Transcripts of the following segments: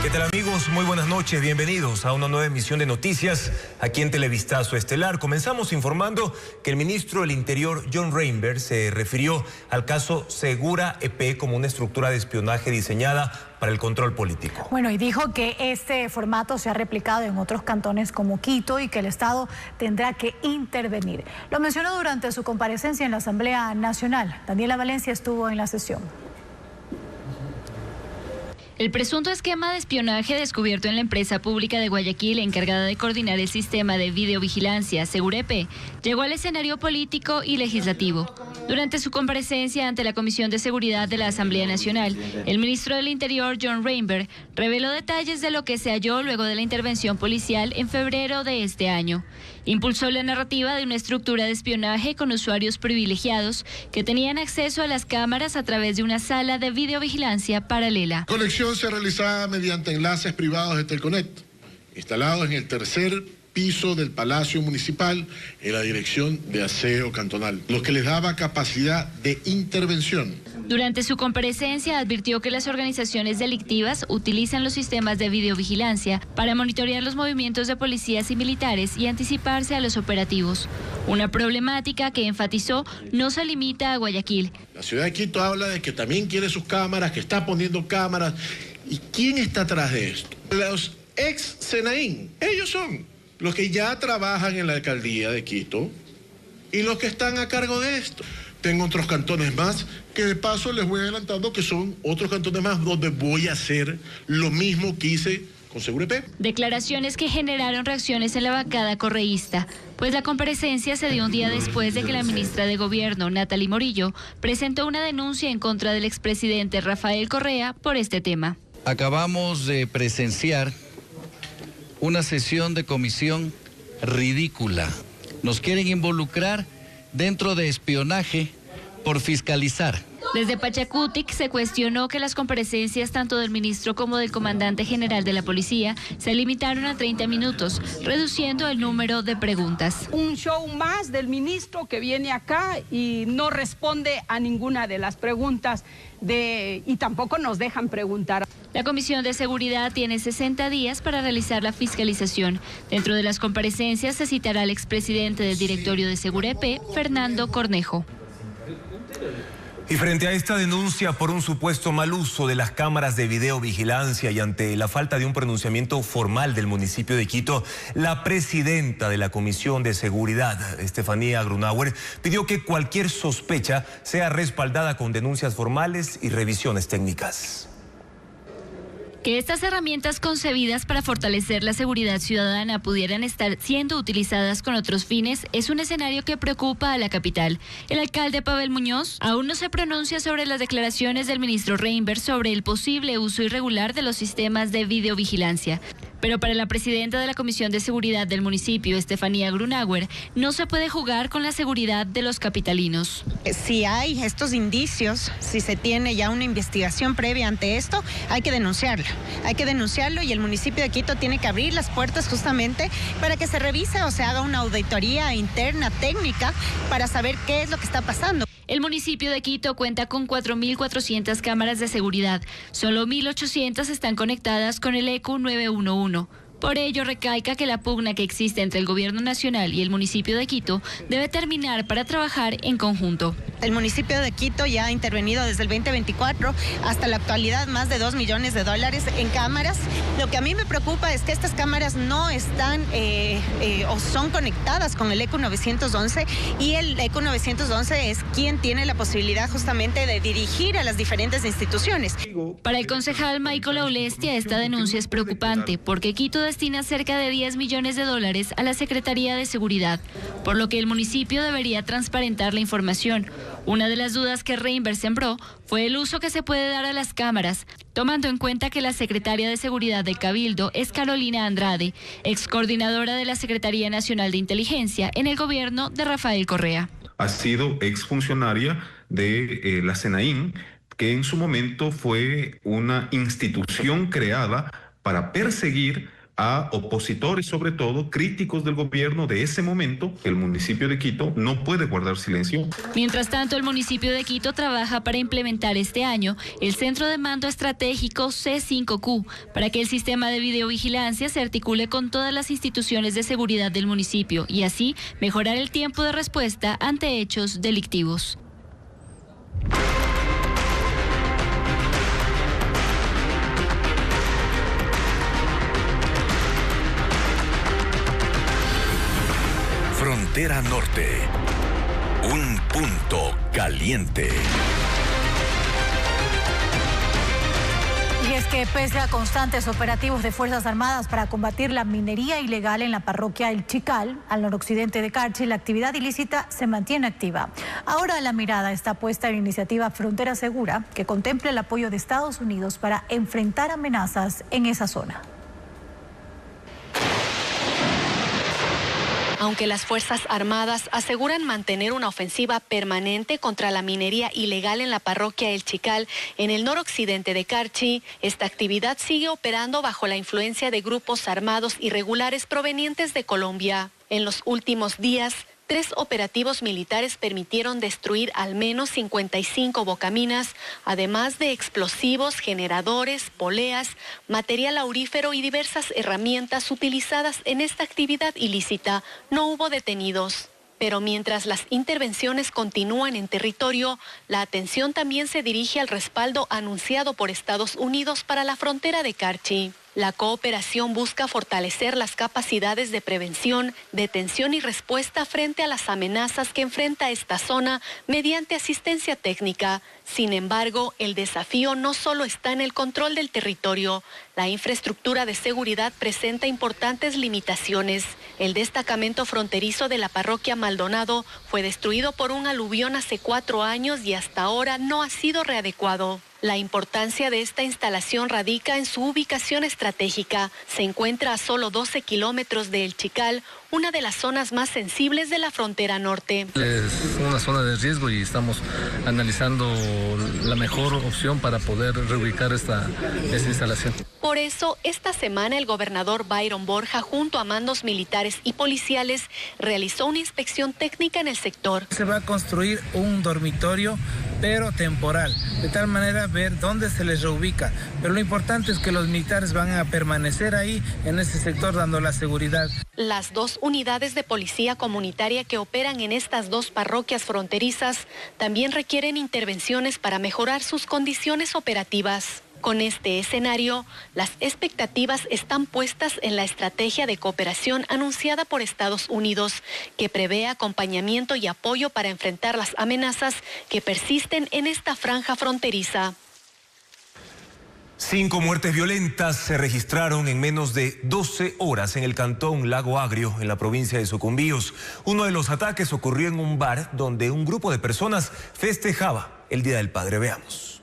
¿Qué tal, amigos? Muy buenas noches, bienvenidos a una nueva emisión de noticias aquí en Televistazo Estelar. Comenzamos informando que el ministro del Interior, John Reinberg, se refirió al caso Segura EP como una estructura de espionaje diseñada para el control político. Bueno, y dijo que este formato se ha replicado en otros cantones como Quito y que el Estado tendrá que intervenir. Lo mencionó durante su comparecencia en la Asamblea Nacional. Daniela Valencia estuvo en la sesión. El presunto esquema de espionaje descubierto en la empresa pública de Guayaquil, encargada de coordinar el sistema de videovigilancia Segura EP, llegó al escenario político y legislativo. Durante su comparecencia ante la Comisión de Seguridad de la Asamblea Nacional, el ministro del Interior, John Reinberg, reveló detalles de lo que se halló luego de la intervención policial en febrero de este año. Impulsó la narrativa de una estructura de espionaje con usuarios privilegiados que tenían acceso a las cámaras a través de una sala de videovigilancia paralela. La conexión se realizaba mediante enlaces privados de Telconet, instalados en el tercer piso del Palacio Municipal en la Dirección de Aseo Cantonal, lo que les daba capacidad de intervención. Durante su comparecencia advirtió que las organizaciones delictivas utilizan los sistemas de videovigilancia para monitorear los movimientos de policías y militares y anticiparse a los operativos. Una problemática que enfatizó no se limita a Guayaquil. La ciudad de Quito habla de que también quiere sus cámaras, que está poniendo cámaras. ¿Y quién está atrás de esto? Los ex Senaín, ellos son los que ya trabajan en la alcaldía de Quito y los que están a cargo de esto. Tengo otros cantones más que de paso les voy adelantando que son otros cantones más donde voy a hacer lo mismo que hice con Segura EP. Declaraciones que generaron reacciones en la bancada correísta, pues la comparecencia se dio un día después de que la ministra de Gobierno, Natalie Morillo, presentó una denuncia en contra del expresidente Rafael Correa por este tema. Acabamos de presenciar una sesión de comisión ridícula. Nos quieren involucrar dentro de espionaje por fiscalizar. Desde Pachacutic se cuestionó que las comparecencias tanto del ministro como del comandante general de la policía se limitaron a 30 minutos, reduciendo el número de preguntas. Un show más del ministro que viene acá y no responde a ninguna de las preguntas y tampoco nos dejan preguntar. La Comisión de Seguridad tiene 60 días para realizar la fiscalización. Dentro de las comparecencias se citará al expresidente del directorio de Segura EP, Fernando Cornejo. Y frente a esta denuncia por un supuesto mal uso de las cámaras de videovigilancia y ante la falta de un pronunciamiento formal del municipio de Quito, la presidenta de la Comisión de Seguridad, Estefanía Grunauer, pidió que cualquier sospecha sea respaldada con denuncias formales y revisiones técnicas. Que estas herramientas concebidas para fortalecer la seguridad ciudadana pudieran estar siendo utilizadas con otros fines es un escenario que preocupa a la capital. El alcalde Pavel Muñoz aún no se pronuncia sobre las declaraciones del ministro Reinberg sobre el posible uso irregular de los sistemas de videovigilancia. Pero para la presidenta de la Comisión de Seguridad del municipio, Estefanía Grunauer, no se puede jugar con la seguridad de los capitalinos. Si hay estos indicios, si se tiene ya una investigación previa ante esto, hay que denunciarlo. Hay que denunciarlo y el municipio de Quito tiene que abrir las puertas justamente para que se revise o se haga una auditoría interna técnica para saber qué es lo que está pasando. El municipio de Quito cuenta con 4.400 cámaras de seguridad. Solo 1.800 están conectadas con el ECU 911. Por ello, recalca que la pugna que existe entre el gobierno nacional y el municipio de Quito debe terminar para trabajar en conjunto. El municipio de Quito ya ha intervenido desde el 2024 hasta la actualidad más de $2 millones en cámaras. Lo que a mí me preocupa es que estas cámaras no están o son conectadas con el ECU 911 y el ECU 911 es quien tiene la posibilidad justamente de dirigir a las diferentes instituciones. Para el concejal Michael Aulestia, esta denuncia es preocupante porque Quito destina cerca de $10 millones a la Secretaría de Seguridad, por lo que el municipio debería transparentar la información. Una de las dudas que Reinberg sembró fue el uso que se puede dar a las cámaras, tomando en cuenta que la secretaria de Seguridad del Cabildo es Carolina Andrade, ex coordinadora de la Secretaría Nacional de Inteligencia en el gobierno de Rafael Correa. Ha sido exfuncionaria de la Senaín, que en su momento fue una institución creada para perseguir a opositores, sobre todo críticos del gobierno de ese momento. El municipio de Quito no puede guardar silencio. Mientras tanto, el municipio de Quito trabaja para implementar este año el Centro de Mando Estratégico C5Q para que el sistema de videovigilancia se articule con todas las instituciones de seguridad del municipio y así mejorar el tiempo de respuesta ante hechos delictivos. Frontera Norte, un punto caliente. Y es que pese a constantes operativos de Fuerzas Armadas para combatir la minería ilegal en la parroquia El Chical, al noroccidente de Carchi, la actividad ilícita se mantiene activa. Ahora la mirada está puesta en la iniciativa Frontera Segura, que contempla el apoyo de Estados Unidos para enfrentar amenazas en esa zona. Aunque las Fuerzas Armadas aseguran mantener una ofensiva permanente contra la minería ilegal en la parroquia El Chical, en el noroccidente de Carchi, esta actividad sigue operando bajo la influencia de grupos armados irregulares provenientes de Colombia. En los últimos días, 3 operativos militares permitieron destruir al menos 55 bocaminas, además de explosivos, generadores, poleas, material aurífero y diversas herramientas utilizadas en esta actividad ilícita. No hubo detenidos. Pero mientras las intervenciones continúan en territorio, la atención también se dirige al respaldo anunciado por Estados Unidos para la frontera de Carchi. La cooperación busca fortalecer las capacidades de prevención, detención y respuesta frente a las amenazas que enfrenta esta zona mediante asistencia técnica. Sin embargo, el desafío no solo está en el control del territorio. La infraestructura de seguridad presenta importantes limitaciones. El destacamento fronterizo de la parroquia Maldonado fue destruido por un aluvión hace 4 años y hasta ahora no ha sido readecuado. La importancia de esta instalación radica en su ubicación estratégica. Se encuentra a solo 12 kilómetros de El Chical, una de las zonas más sensibles de la frontera norte. Es una zona de riesgo y estamos analizando la mejor opción para poder reubicar esta instalación. Por eso, esta semana el gobernador Byron Borja, junto a mandos militares y policiales, realizó una inspección técnica en el sector. Se va a construir un dormitorio, pero temporal, de tal manera ver dónde se les reubica. Pero lo importante es que los militares van a permanecer ahí en ese sector dando la seguridad. Las 2 unidades de policía comunitaria que operan en estas 2 parroquias fronterizas también requieren intervenciones para mejorar sus condiciones operativas. Con este escenario, las expectativas están puestas en la estrategia de cooperación anunciada por Estados Unidos, que prevé acompañamiento y apoyo para enfrentar las amenazas que persisten en esta franja fronteriza. 5 muertes violentas se registraron en menos de 12 horas en el cantón Lago Agrio, en la provincia de Sucumbíos. Uno de los ataques ocurrió en un bar donde un grupo de personas festejaba el Día del Padre. Veamos.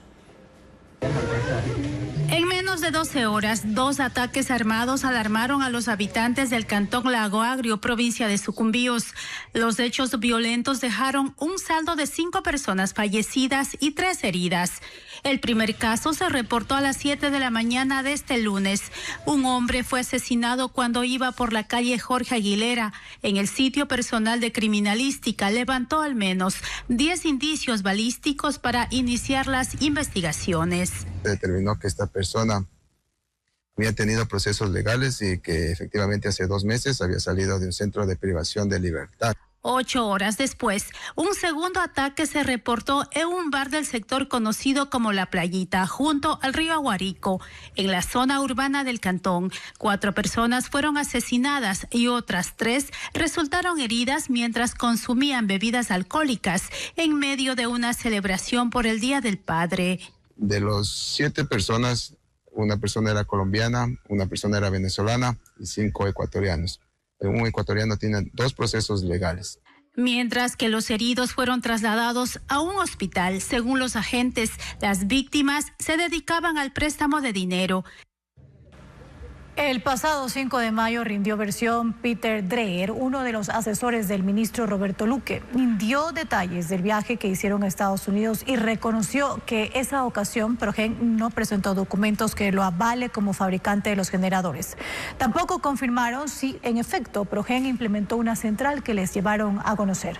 En menos de 12 horas, 2 ataques armados alarmaron a los habitantes del cantón Lago Agrio, provincia de Sucumbíos. Los hechos violentos dejaron un saldo de 5 personas fallecidas y 3 heridas. El primer caso se reportó a las 7 de la mañana de este lunes. Un hombre fue asesinado cuando iba por la calle Jorge Aguilera. En el sitio personal de criminalística levantó al menos 10 indicios balísticos para iniciar las investigaciones. Se determinó que esta persona había tenido procesos legales y que efectivamente hace 2 meses había salido de un centro de privación de libertad. 8 horas después, un segundo ataque se reportó en un bar del sector conocido como La Playita, junto al río Aguarico, en la zona urbana del cantón. 4 personas fueron asesinadas y otras 3 resultaron heridas mientras consumían bebidas alcohólicas en medio de una celebración por el Día del Padre. De los 7 personas, una persona era colombiana, una persona era venezolana y 5 ecuatorianos. Un ecuatoriano tiene 2 procesos legales. Mientras que los heridos fueron trasladados a un hospital, según los agentes, las víctimas se dedicaban al préstamo de dinero. El pasado 5 de mayo rindió versión Peter Dreyer, uno de los asesores del ministro Roberto Luque. Dio detalles del viaje que hicieron a Estados Unidos y reconoció que esa ocasión Progen no presentó documentos que lo avale como fabricante de los generadores. Tampoco confirmaron si en efecto Progen implementó una central que les llevaron a conocer.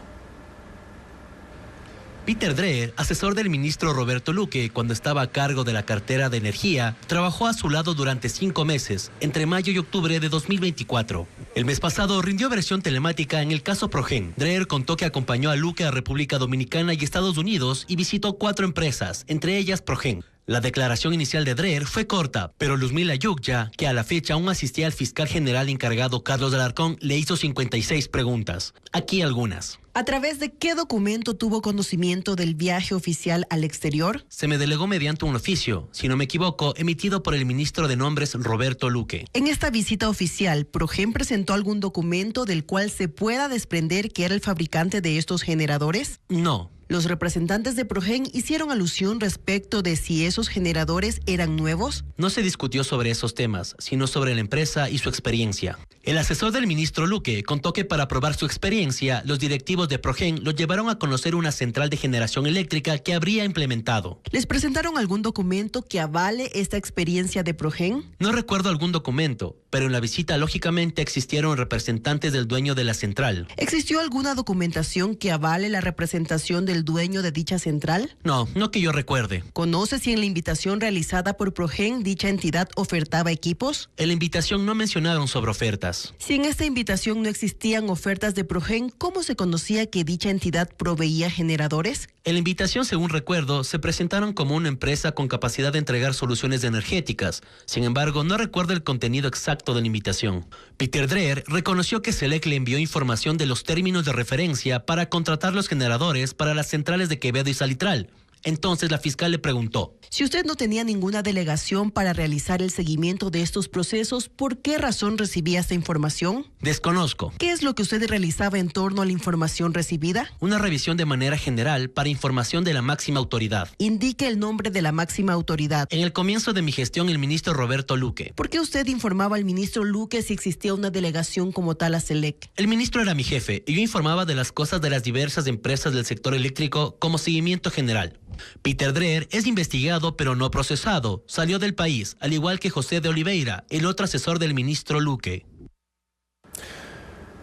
Peter Dreyer, asesor del ministro Roberto Luque, cuando estaba a cargo de la cartera de energía, trabajó a su lado durante 5 meses, entre mayo y octubre de 2024. El mes pasado rindió versión telemática en el caso Progen. Dreyer contó que acompañó a Luque a República Dominicana y Estados Unidos y visitó 4 empresas, entre ellas Progen. La declaración inicial de Dreyer fue corta, pero Luzmila Yukya, que a la fecha aún asistía al fiscal general encargado Carlos Alarcón, le hizo 56 preguntas. Aquí algunas. ¿A través de qué documento tuvo conocimiento del viaje oficial al exterior? Se me delegó mediante un oficio, si no me equivoco, emitido por el ministro de Nombres Roberto Luque. En esta visita oficial, Progen presentó algún documento del cual se pueda desprender que era el fabricante de estos generadores? No. Los representantes de Progen hicieron alusión respecto de si esos generadores eran nuevos. No se discutió sobre esos temas, sino sobre la empresa y su experiencia. El asesor del ministro Luque contó que para probar su experiencia, los directivos de Progen lo llevaron a conocer una central de generación eléctrica que habría implementado. ¿Les presentaron algún documento que avale esta experiencia de Progen? No recuerdo algún documento, pero en la visita lógicamente existieron representantes del dueño de la central. ¿Existió alguna documentación que avale la representación del dueño de dicha central? No que yo recuerde. ¿Conoce si en la invitación realizada por Progen dicha entidad ofertaba equipos? En la invitación no mencionaron sobre ofertas. Si en esta invitación no existían ofertas de Progen, ¿cómo se conocía que dicha entidad proveía generadores? En la invitación, según recuerdo, se presentaron como una empresa con capacidad de entregar soluciones energéticas. Sin embargo, no recuerdo el contenido exacto de la invitación. Peter Dreyer reconoció que SELEC le envió información de los términos de referencia para contratar los generadores para las centrales de Quevedo y Salitral. Entonces la fiscal le preguntó: si usted no tenía ninguna delegación para realizar el seguimiento de estos procesos, ¿por qué razón recibía esta información? Desconozco. ¿Qué es lo que usted realizaba en torno a la información recibida? Una revisión de manera general para información de la máxima autoridad. Indique el nombre de la máxima autoridad. En el comienzo de mi gestión, el ministro Roberto Luque. ¿Por qué usted informaba al ministro Luque si existía una delegación como tal a SELEC? El ministro era mi jefe y yo informaba de las cosas de las diversas empresas del sector eléctrico como seguimiento general. Peter Dreyer es investigado pero no procesado. Salió del país, al igual que José de Oliveira, el otro asesor del ministro Luque.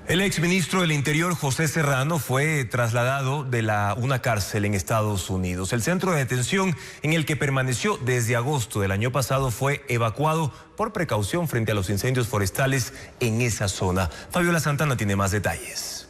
El exministro del Interior, José Serrano, fue trasladado de una cárcel en Estados Unidos. El centro de detención en el que permaneció desde agosto del año pasado fue evacuado por precaución frente a los incendios forestales en esa zona. Fabiola Santana tiene más detalles.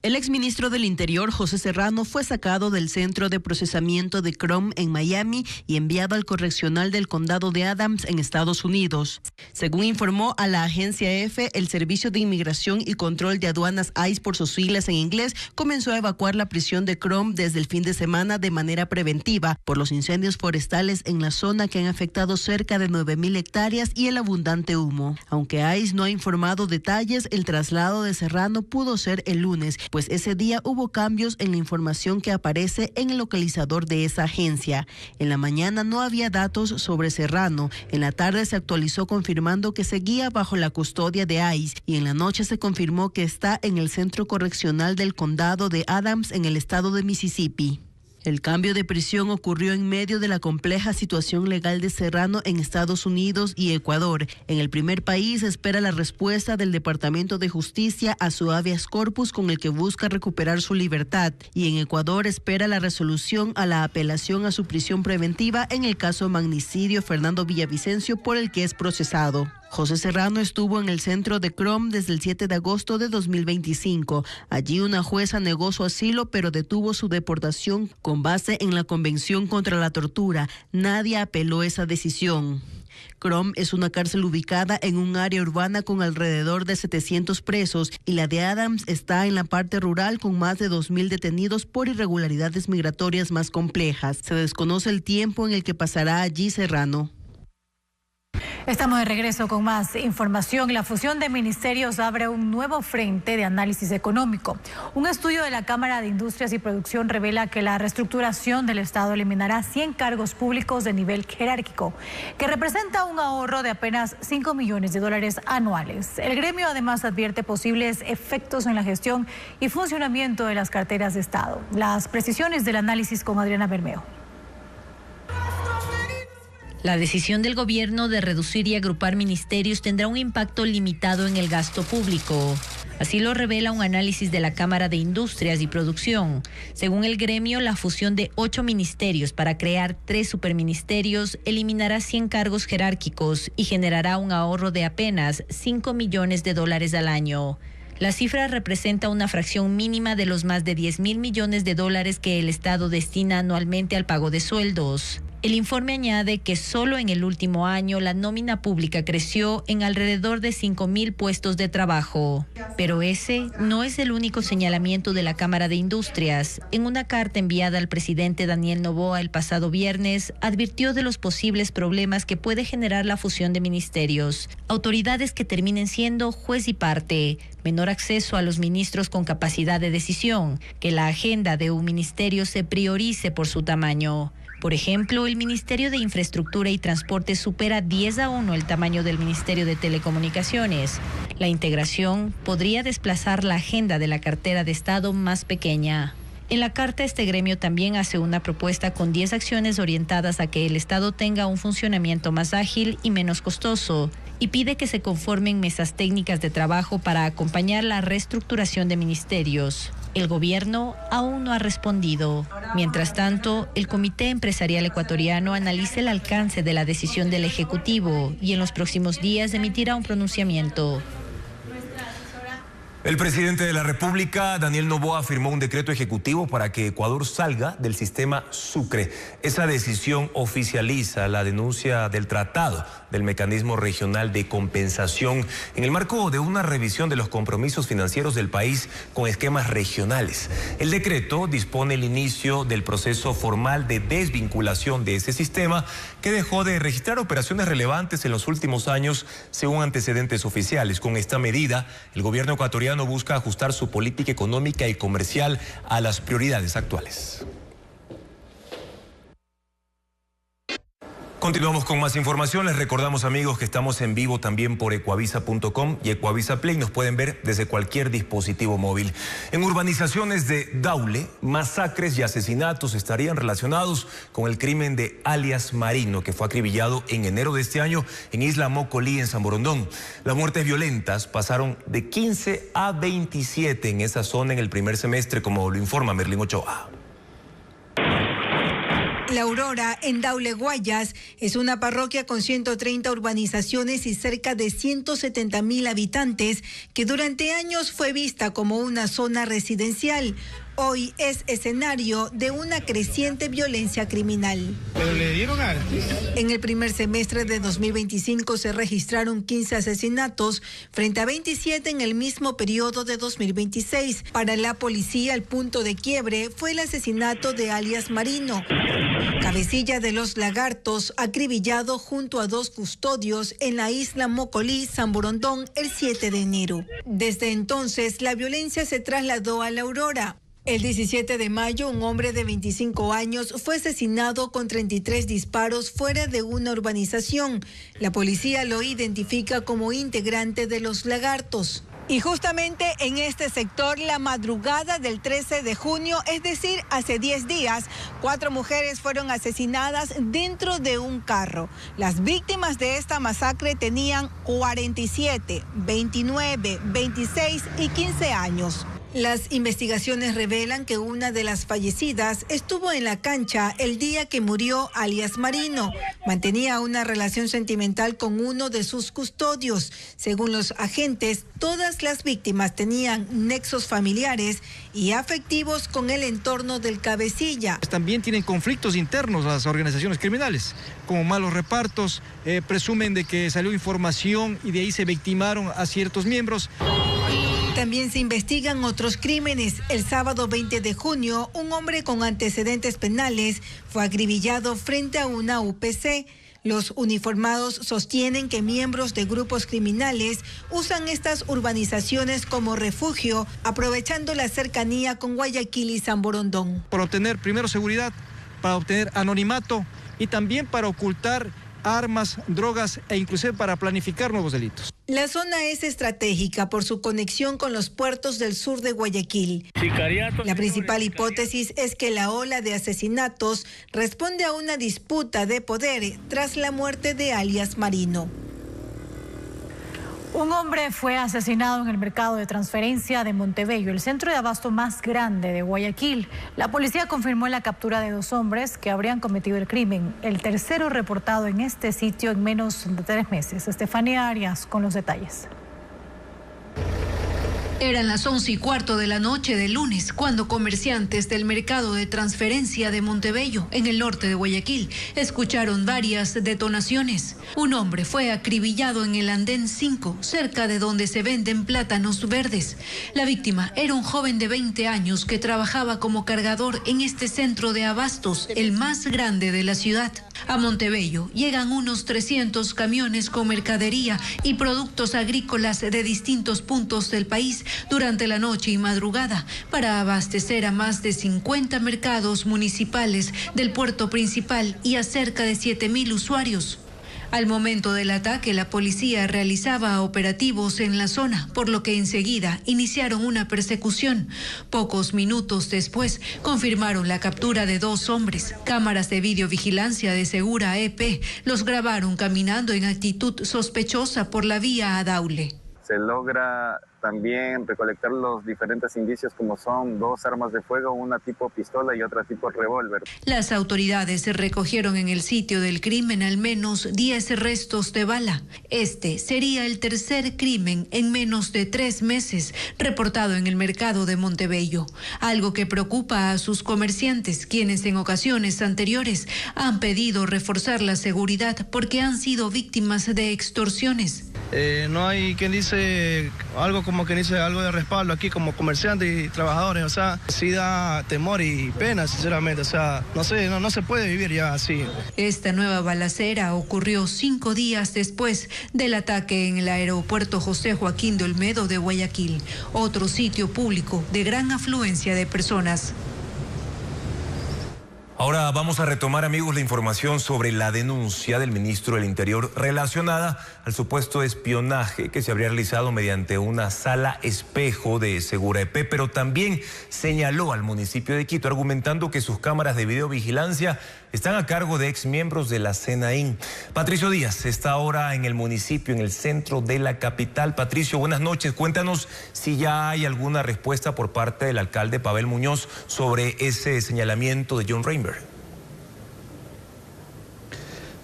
El exministro del Interior, José Serrano, fue sacado del centro de procesamiento de Crom en Miami y enviado al correccional del condado de Adams en Estados Unidos. Según informó a la agencia EFE, el Servicio de Inmigración y Control de Aduanas ICE, por sus siglas en inglés, comenzó a evacuar la prisión de Crom desde el fin de semana de manera preventiva por los incendios forestales en la zona que han afectado cerca de 9,000 hectáreas y el abundante humo. Aunque ICE no ha informado detalles, el traslado de Serrano pudo ser el lunes, pues ese día hubo cambios en la información que aparece en el localizador de esa agencia. En la mañana no había datos sobre Serrano, en la tarde se actualizó confirmando que seguía bajo la custodia de ICE y en la noche se confirmó que está en el centro correccional del condado de Adams en el estado de Mississippi. El cambio de prisión ocurrió en medio de la compleja situación legal de Serrano en Estados Unidos y Ecuador. En el primer país espera la respuesta del Departamento de Justicia a su habeas corpus con el que busca recuperar su libertad. Y en Ecuador espera la resolución a la apelación a su prisión preventiva en el caso magnicidio Fernando Villavicencio por el que es procesado. José Serrano estuvo en el centro de Crom desde el 7 de agosto de 2025. Allí una jueza negó su asilo, pero detuvo su deportación con base en la Convención contra la Tortura. Nadie apeló esa decisión. Crom es una cárcel ubicada en un área urbana con alrededor de 700 presos y la de Adams está en la parte rural con más de 2,000 detenidos por irregularidades migratorias más complejas. Se desconoce el tiempo en el que pasará allí Serrano. Estamos de regreso con más información. La fusión de ministerios abre un nuevo frente de análisis económico. Un estudio de la Cámara de Industrias y Producción revela que la reestructuración del Estado eliminará 100 cargos públicos de nivel jerárquico, que representa un ahorro de apenas $5 millones anuales. El gremio además advierte posibles efectos en la gestión y funcionamiento de las carteras de Estado. Las precisiones del análisis con Adriana Bermeo. La decisión del gobierno de reducir y agrupar ministerios tendrá un impacto limitado en el gasto público. Así lo revela un análisis de la Cámara de Industrias y Producción. Según el gremio, la fusión de 8 ministerios para crear 3 superministerios eliminará 100 cargos jerárquicos y generará un ahorro de apenas $5 millones al año. La cifra representa una fracción mínima de los más de $10.000 millones que el Estado destina anualmente al pago de sueldos. El informe añade que solo en el último año la nómina pública creció en alrededor de 5.000 puestos de trabajo. Pero ese no es el único señalamiento de la Cámara de Industrias. En una carta enviada al presidente Daniel Noboa el pasado viernes, advirtió de los posibles problemas que puede generar la fusión de ministerios. Autoridades que terminen siendo juez y parte, menor acceso a los ministros con capacidad de decisión, que la agenda de un ministerio se priorice por su tamaño. Por ejemplo, el Ministerio de Infraestructura y Transporte supera 10-1 el tamaño del Ministerio de Telecomunicaciones. La integración podría desplazar la agenda de la cartera de Estado más pequeña. En la carta, este gremio también hace una propuesta con 10 acciones orientadas a que el Estado tenga un funcionamiento más ágil y menos costoso, y pide que se conformen mesas técnicas de trabajo para acompañar la reestructuración de ministerios. El gobierno aún no ha respondido. Mientras tanto, el Comité Empresarial Ecuatoriano analiza el alcance de la decisión del Ejecutivo y en los próximos días emitirá un pronunciamiento. El presidente de la República, Daniel Noboa, firmó un decreto ejecutivo para que Ecuador salga del sistema Sucre. Esa decisión oficializa la denuncia del tratado del mecanismo regional de compensación en el marco de una revisión de los compromisos financieros del país con esquemas regionales. El decreto dispone el inicio del proceso formal de desvinculación de ese sistema que dejó de registrar operaciones relevantes en los últimos años según antecedentes oficiales. Con esta medida, el gobierno ecuatoriano busca ajustar su política económica y comercial a las prioridades actuales. Continuamos con más información. Les recordamos, amigos, que estamos en vivo también por ecuavisa.com y Ecuavisa Play. Nos pueden ver desde cualquier dispositivo móvil. En urbanizaciones de Daule, masacres y asesinatos estarían relacionados con el crimen de alias Marino, que fue acribillado en enero de este año en Isla Mocolí, en San Borondón. Las muertes violentas pasaron de 15 a 27 en esa zona en el primer semestre, como lo informa Merlín Ochoa. La Aurora, en Daule, Guayas, es una parroquia con 130 urbanizaciones y cerca de 170.000 habitantes que durante años fue vista como una zona residencial. Hoy es escenario de una creciente violencia criminal. ¿Pero le dieron antes? En el primer semestre de 2025 se registraron 15 asesinatos frente a 27 en el mismo periodo de 2026. Para la policía, el punto de quiebre fue el asesinato de alias Marino, cabecilla de los Lagartos, acribillado junto a 2 custodios en la isla Mocolí, San Borondón, el 7 de enero. Desde entonces, la violencia se trasladó a La Aurora. El 17 de mayo, un hombre de 25 años fue asesinado con 33 disparos fuera de una urbanización. La policía lo identifica como integrante de los Lagartos. Y justamente en este sector, la madrugada del 13 de junio, es decir, hace 10 días, 4 mujeres fueron asesinadas dentro de un carro. Las víctimas de esta masacre tenían 47, 29, 26 y 15 años. Las investigaciones revelan que una de las fallecidas estuvo en la cancha el día que murió alias Marino. Mantenía una relación sentimental con uno de sus custodios. Según los agentes, todas las víctimas tenían nexos familiares y afectivos con el entorno del cabecilla. También tienen conflictos internos las organizaciones criminales, como malos repartos, presumen de que salió información y de ahí se victimaron a ciertos miembros. También se investigan otros crímenes. El sábado 20 de junio, un hombre con antecedentes penales fue acribillado frente a una UPC. Los uniformados sostienen que miembros de grupos criminales usan estas urbanizaciones como refugio, aprovechando la cercanía con Guayaquil y San Borondón. Para obtener primero seguridad, para obtener anonimato y también para ocultar armas, drogas e inclusive para planificar nuevos delitos. La zona es estratégica por su conexión con los puertos del sur de Guayaquil. La principal hipótesis es que la ola de asesinatos responde a una disputa de poder tras la muerte de alias Marino. Un hombre fue asesinado en el mercado de transferencia de Montebello, el centro de abasto más grande de Guayaquil. La policía confirmó la captura de 2 hombres que habrían cometido el crimen, el tercero reportado en este sitio en menos de 3 meses. Estefanía Arias con los detalles. Eran las 11:15 de la noche del lunes cuando comerciantes del mercado de transferencia de Montebello, en el norte de Guayaquil, escucharon varias detonaciones. Un hombre fue acribillado en el andén 5, cerca de donde se venden plátanos verdes. La víctima era un joven de 20 años que trabajaba como cargador en este centro de abastos, el más grande de la ciudad. A Montebello llegan unos 300 camiones con mercadería y productos agrícolas de distintos puntos del país durante la noche y madrugada para abastecer a más de 50 mercados municipales del puerto principal y a cerca de 7,000 usuarios. Al momento del ataque, la policía realizaba operativos en la zona, por lo que enseguida iniciaron una persecución. Pocos minutos después, confirmaron la captura de 2 hombres. Cámaras de videovigilancia de Segura EP los grabaron caminando en actitud sospechosa por la vía a Daule. Se logra también recolectar los diferentes indicios como son 2 armas de fuego, una tipo pistola y otra tipo revólver. Las autoridades recogieron en el sitio del crimen al menos 10 restos de bala. Este sería el tercer crimen en menos de 3 meses reportado en el mercado de Montebello, algo que preocupa a sus comerciantes, quienes en ocasiones anteriores han pedido reforzar la seguridad porque han sido víctimas de extorsiones. No hay quien dice algo como que dice algo de respaldo aquí como comerciantes y trabajadores, o sea, sí da temor y pena, sinceramente, o sea, no sé, no se puede vivir ya así. Esta nueva balacera ocurrió 5 días después del ataque en el aeropuerto José Joaquín de Olmedo de Guayaquil, otro sitio público de gran afluencia de personas. Ahora vamos a retomar, amigos, la información sobre la denuncia del ministro del Interior relacionada al supuesto espionaje que se habría realizado mediante una sala espejo de Segura EP, pero también señaló al municipio de Quito, argumentando que sus cámaras de videovigilancia están a cargo de exmiembros de la SENAIN. Patricio Díaz está ahora en el municipio, en el centro de la capital. Patricio, buenas noches. Cuéntanos si ya hay alguna respuesta por parte del alcalde Pavel Muñoz sobre ese señalamiento de John Reinberg.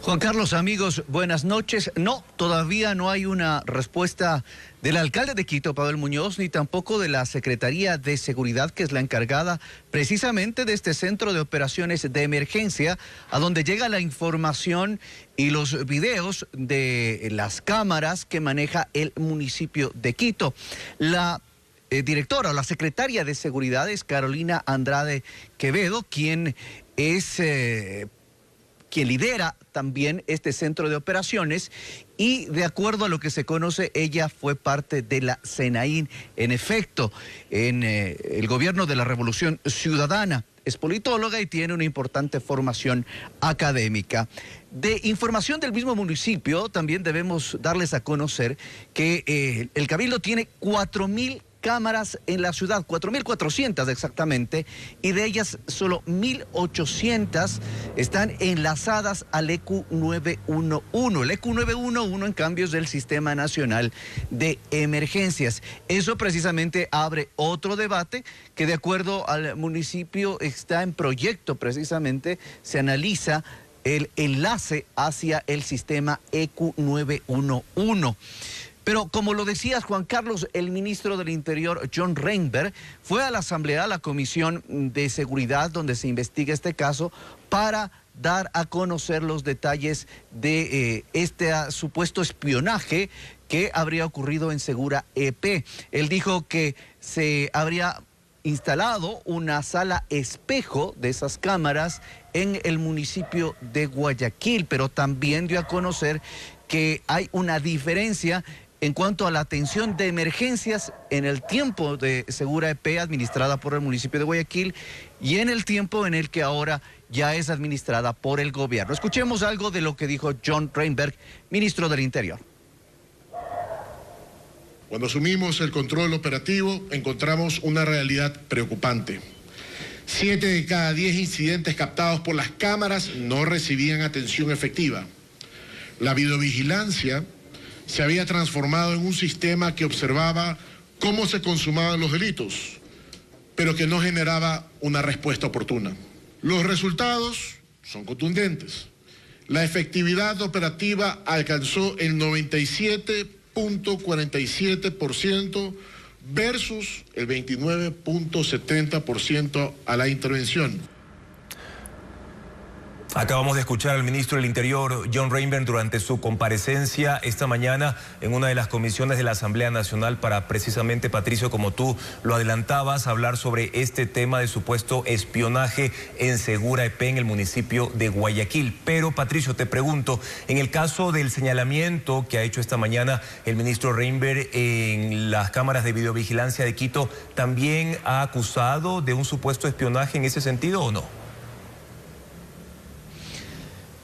Juan Carlos, amigos, buenas noches. No, todavía no hay una respuesta del alcalde de Quito, Pavel Muñoz, ni tampoco de la Secretaría de Seguridad, que es la encargada precisamente de este centro de operaciones de emergencia, a donde llega la información y los videos de las cámaras que maneja el municipio de Quito. La directora o la secretaria de Seguridad es Carolina Andrade Quevedo, quien es... quien lidera también este centro de operaciones, y de acuerdo a lo que se conoce, ella fue parte de la SENAIN, en efecto, en el gobierno de la Revolución Ciudadana. Es politóloga y tiene una importante formación académica. De información del mismo municipio, también debemos darles a conocer que el Cabildo tiene 4,000 cámaras en la ciudad, 4,400 exactamente, y de ellas solo 1,800 están enlazadas al EQ 911. El EQ 911, en cambio, es del Sistema Nacional de Emergencias. Eso precisamente abre otro debate que, de acuerdo al municipio, está en proyecto. Precisamente se analiza el enlace hacia el sistema EQ 911. Pero como lo decías, Juan Carlos, el ministro del Interior, John Reinberg, fue a la Asamblea, a la Comisión de Seguridad, donde se investiga este caso, para dar a conocer los detalles de este supuesto espionaje que habría ocurrido en Segura EP. Él dijo que se habría instalado una sala espejo de esas cámaras en el municipio de Guayaquil, pero también dio a conocer que hay una diferencia en cuanto a la atención de emergencias en el tiempo de Segura EP administrada por el municipio de Guayaquil y en el tiempo en el que ahora ya es administrada por el gobierno. Escuchemos algo de lo que dijo John Reinberg, ministro del Interior. Cuando asumimos el control operativo, encontramos una realidad preocupante. 7 de cada 10 incidentes captados por las cámaras no recibían atención efectiva. La videovigilancia se había transformado en un sistema que observaba cómo se consumaban los delitos, pero que no generaba una respuesta oportuna. Los resultados son contundentes. La efectividad operativa alcanzó el 97.47% versus el 29.70% a la intervención. Acabamos de escuchar al ministro del Interior, John Reinberg, durante su comparecencia esta mañana en una de las comisiones de la Asamblea Nacional para precisamente, Patricio, como tú lo adelantabas, hablar sobre este tema de supuesto espionaje en Segura EP en el municipio de Guayaquil. Pero, Patricio, te pregunto, en el caso del señalamiento que ha hecho esta mañana el ministro Reinberg en las cámaras de videovigilancia de Quito, ¿también ha acusado de un supuesto espionaje en ese sentido o no?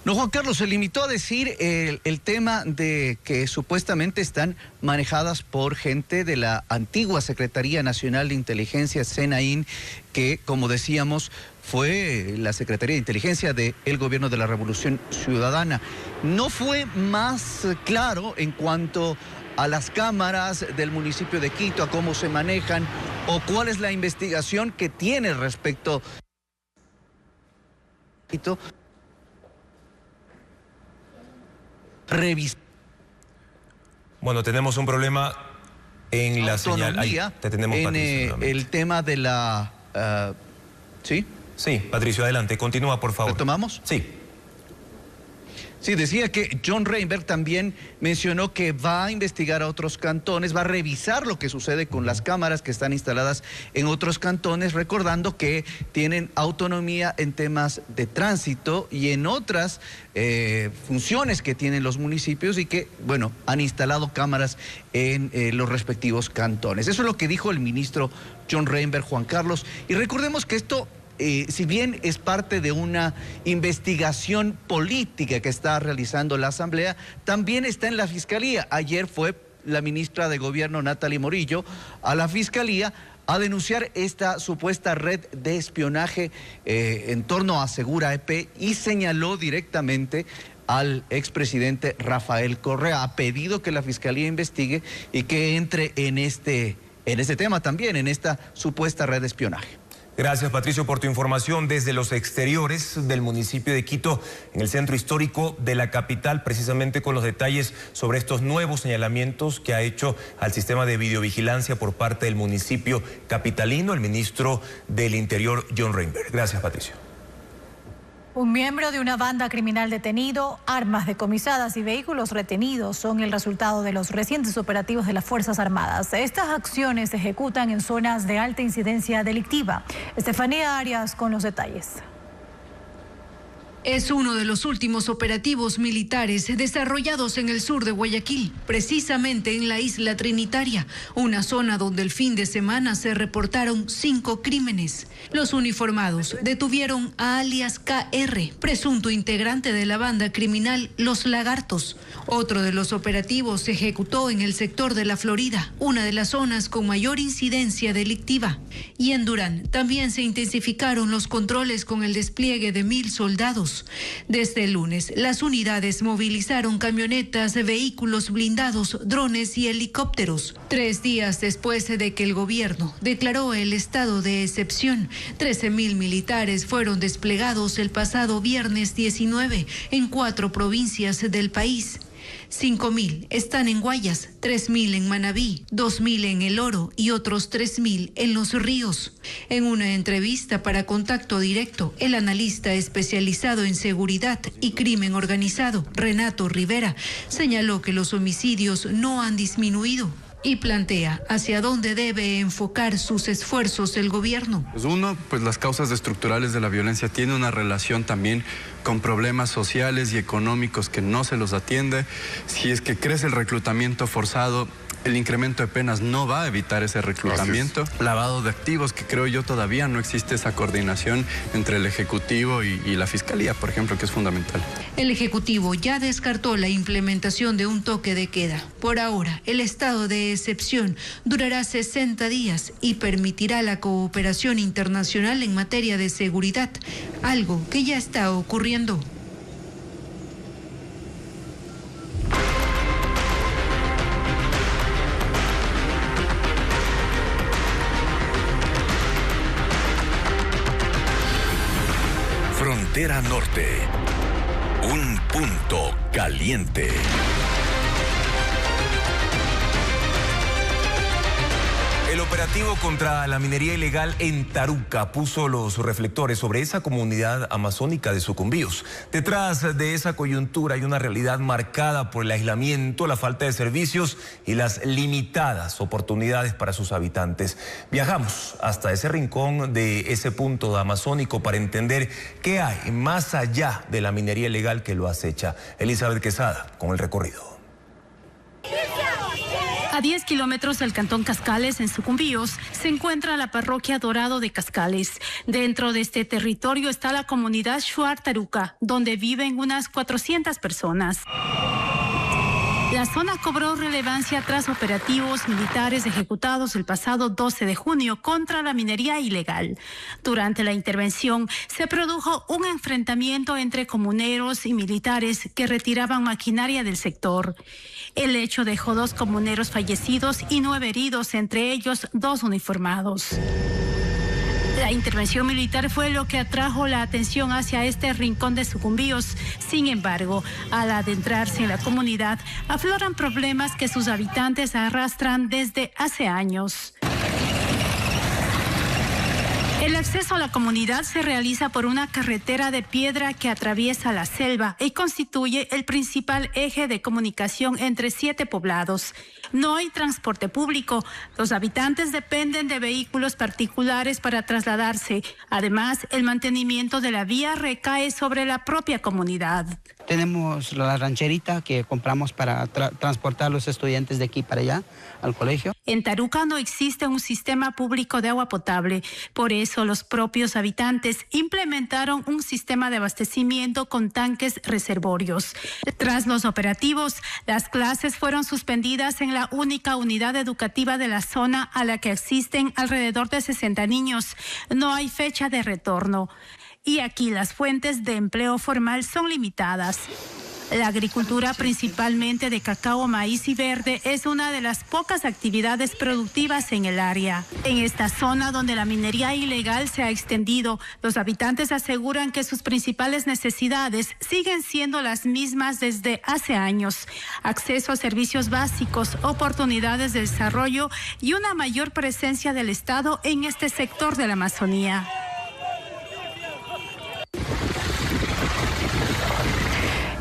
No, Juan Carlos, se limitó a decir el tema de que supuestamente están manejadas por gente de la antigua Secretaría Nacional de Inteligencia, SENAIN, que, como decíamos, fue la Secretaría de Inteligencia del Gobierno de la Revolución Ciudadana. No fue más claro en cuanto a las cámaras del municipio de Quito, a cómo se manejan o cuál es la investigación que tiene respecto a Quito. Bueno, tenemos un problema en la señal. Ahí te tenemos, Patricio, el tema de la... ¿Sí? Sí, Patricio, adelante. Continúa, por favor. ¿Retomamos? Sí. Sí, decía que John Reinberg también mencionó que va a investigar a otros cantones, va a revisar lo que sucede con las cámaras que están instaladas en otros cantones, recordando que tienen autonomía en temas de tránsito y en otras funciones que tienen los municipios y que, bueno, han instalado cámaras en los respectivos cantones. Eso es lo que dijo el ministro John Reinberg, Juan Carlos. Y recordemos que esto... si bien es parte de una investigación política que está realizando la Asamblea, también está en la Fiscalía. Ayer fue la ministra de Gobierno, Natalie Morillo, a la Fiscalía a denunciar esta supuesta red de espionaje en torno a Segura EP y señaló directamente al expresidente Rafael Correa. Ha pedido que la Fiscalía investigue y que entre en este tema también, en esta supuesta red de espionaje. Gracias, Patricio, por tu información desde los exteriores del municipio de Quito, en el centro histórico de la capital, precisamente con los detalles sobre estos nuevos señalamientos que ha hecho al sistema de videovigilancia por parte del municipio capitalino, el ministro del Interior, John Reinberg. Gracias, Patricio. Un miembro de una banda criminal detenido, armas decomisadas y vehículos retenidos son el resultado de los recientes operativos de las Fuerzas Armadas. Estas acciones se ejecutan en zonas de alta incidencia delictiva. Estefanía Arias con los detalles. Es uno de los últimos operativos militares desarrollados en el sur de Guayaquil, precisamente en la isla Trinitaria, una zona donde el fin de semana se reportaron 5 crímenes. Los uniformados detuvieron a alias KR, presunto integrante de la banda criminal Los Lagartos. Otro de los operativos se ejecutó en el sector de La Florida, una de las zonas con mayor incidencia delictiva. Y en Durán también se intensificaron los controles con el despliegue de 1,000 soldados. Desde el lunes, las unidades movilizaron camionetas, vehículos blindados, drones y helicópteros. 3 días después de que el gobierno declaró el estado de excepción, 13,000 militares fueron desplegados el pasado viernes 19 en 4 provincias del país. 5,000 están en Guayas, 3,000 en Manabí, 2,000 en El Oro y otros 3,000 en Los Ríos. En una entrevista para Contacto Directo, el analista especializado en seguridad y crimen organizado, Renato Rivera, señaló que los homicidios no han disminuido y plantea hacia dónde debe enfocar sus esfuerzos el gobierno. Pues uno, pues las causas estructurales de la violencia tienen una relación también con problemas sociales y económicos que no se los atiende. Si es que crece el reclutamiento forzado, el incremento de penas no va a evitar ese reclutamiento. Lavado de activos, que creo yo todavía no existe esa coordinación entre el Ejecutivo y la Fiscalía, por ejemplo, que es fundamental. El Ejecutivo ya descartó la implementación de un toque de queda. Por ahora, el estado de excepción durará 60 días y permitirá la cooperación internacional en materia de seguridad, algo que ya está ocurriendo. Frontera Norte. Un punto caliente. El operativo contra la minería ilegal en Taruca puso los reflectores sobre esa comunidad amazónica de Sucumbíos. Detrás de esa coyuntura hay una realidad marcada por el aislamiento, la falta de servicios y las limitadas oportunidades para sus habitantes. Viajamos hasta ese rincón de ese punto amazónico para entender qué hay más allá de la minería ilegal que lo acecha. Elizabeth Quesada con el recorrido. A 10 kilómetros del cantón Cascales, en Sucumbíos, se encuentra la parroquia Dorado de Cascales. Dentro de este territorio está la comunidad Shuar Taruca, donde viven unas 400 personas. La zona cobró relevancia tras operativos militares ejecutados el pasado 12 de junio contra la minería ilegal. Durante la intervención se produjo un enfrentamiento entre comuneros y militares que retiraban maquinaria del sector. El hecho dejó 2 comuneros fallecidos y 9 heridos, entre ellos 2 uniformados. La intervención militar fue lo que atrajo la atención hacia este rincón de Sucumbíos. Sin embargo, al adentrarse en la comunidad, afloran problemas que sus habitantes arrastran desde hace años. El acceso a la comunidad se realiza por una carretera de piedra que atraviesa la selva y constituye el principal eje de comunicación entre 7 poblados. No hay transporte público. Los habitantes dependen de vehículos particulares para trasladarse. Además, el mantenimiento de la vía recae sobre la propia comunidad. Tenemos la rancherita que compramos para transportar a los estudiantes de aquí para allá al colegio. En Taruca no existe un sistema público de agua potable. Por eso los propios habitantes implementaron un sistema de abastecimiento con tanques reservorios. Tras los operativos, las clases fueron suspendidas en la única unidad educativa de la zona, a la que asisten alrededor de 60 niños. No hay fecha de retorno. Y aquí las fuentes de empleo formal son limitadas. La agricultura, principalmente de cacao, maíz y verde, es una de las pocas actividades productivas en el área. En esta zona donde la minería ilegal se ha extendido, los habitantes aseguran que sus principales necesidades siguen siendo las mismas desde hace años: acceso a servicios básicos, oportunidades de desarrollo y una mayor presencia del Estado en este sector de la Amazonía.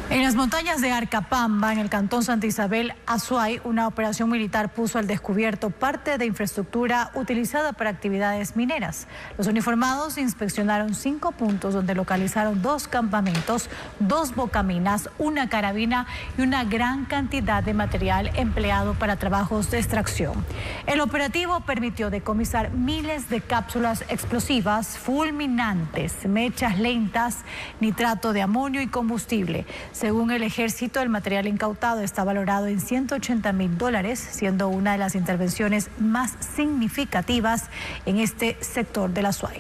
En las montañas de Arcapamba, en el cantón Santa Isabel, Azuay, una operación militar puso al descubierto parte de infraestructura utilizada para actividades mineras. Los uniformados inspeccionaron 5 puntos donde localizaron 2 campamentos, 2 bocaminas, una carabina y una gran cantidad de material empleado para trabajos de extracción. El operativo permitió decomisar miles de cápsulas explosivas, fulminantes, mechas lentas, nitrato de amonio y combustible. Según el ejército, el material incautado está valorado en $180,000, siendo una de las intervenciones más significativas en este sector de la Azuay.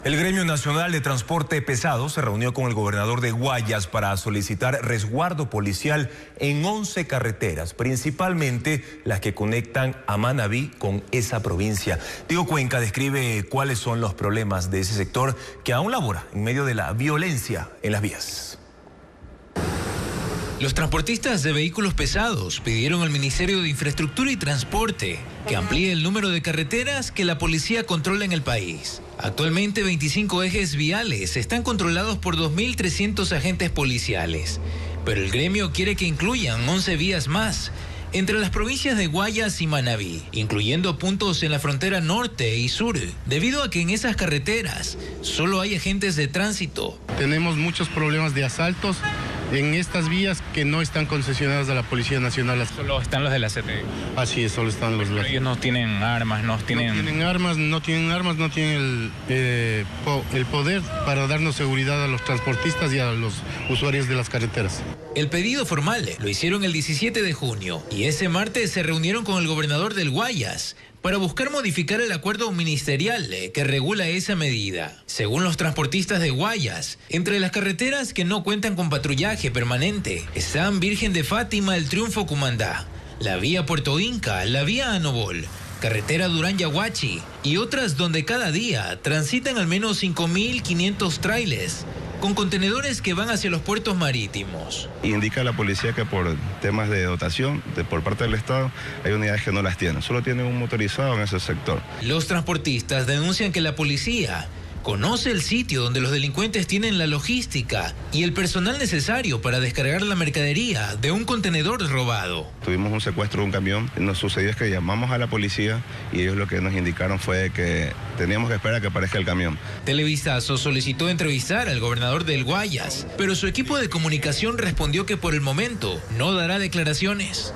El Gremio Nacional de Transporte Pesado se reunió con el gobernador de Guayas para solicitar resguardo policial en 11 carreteras, principalmente las que conectan a Manabí con esa provincia. Diego Cuenca describe cuáles son los problemas de ese sector que aún labora en medio de la violencia en las vías. Los transportistas de vehículos pesados pidieron al Ministerio de Infraestructura y Transporte que amplíe el número de carreteras que la policía controla en el país. Actualmente 25 ejes viales están controlados por 2.300 agentes policiales, pero el gremio quiere que incluyan 11 vías más entre las provincias de Guayas y Manabí, incluyendo puntos en la frontera norte y sur, debido a que en esas carreteras solo hay agentes de tránsito. Tenemos muchos problemas de asaltos en estas vías que no están concesionadas a la Policía Nacional. Solo están los de la CTI. Así es, solo están los de la CTI. Ellos no tienen armas, no tienen el poder para darnos seguridad a los transportistas y a los usuarios de las carreteras. El pedido formal lo hicieron el 17 de junio y ese martes se reunieron con el gobernador del Guayas para buscar modificar el acuerdo ministerial que regula esa medida. Según los transportistas de Guayas, entre las carreteras que no cuentan con patrullaje permanente están Virgen de Fátima, El Triunfo, Cumandá, la vía Puerto Inca, la vía Anobol, carretera Durán-Yaguachi y otras donde cada día transitan al menos 5.500 trailers con contenedores que van hacia los puertos marítimos. Indica la policía que por temas de dotación por parte del Estado hay unidades que no las tienen, solo tienen un motorizado en ese sector. Los transportistas denuncian que la policía conoce el sitio donde los delincuentes tienen la logística y el personal necesario para descargar la mercadería de un contenedor robado. Tuvimos un secuestro de un camión, nos sucedió es que llamamos a la policía y ellos lo que nos indicaron fue que teníamos que esperar a que aparezca el camión. Televisazo solicitó entrevistar al gobernador del Guayas, pero su equipo de comunicación respondió que por el momento no dará declaraciones.